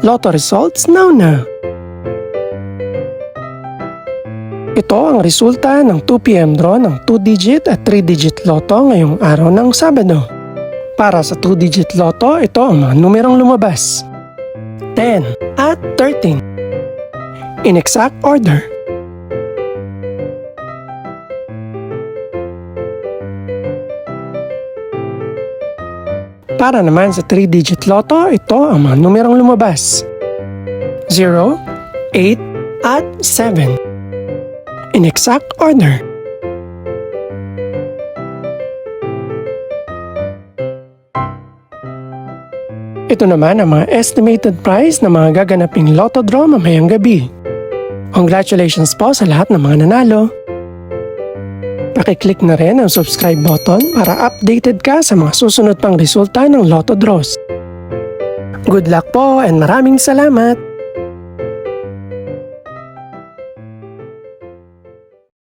Lotto results now na. Ito ang resulta ng 2 PM draw ng 2-digit at 3-digit lotto ngayong araw ng Sabado. Para sa 2-digit lotto, ito ang mga numerong lumabas: 10 at 13. In exact order. Para naman sa 3-digit lotto, ito ang mga numerong lumabas: 0, 8, at 7. In exact order. Ito naman ang mga estimated price ng mga gaganaping lotto draw mamayang gabi. Congratulations po sa lahat ng mga nanalo. Pakiclick na rin ang subscribe button para updated ka sa mga susunod pang resulta ng lotto draws. Good luck po and maraming salamat!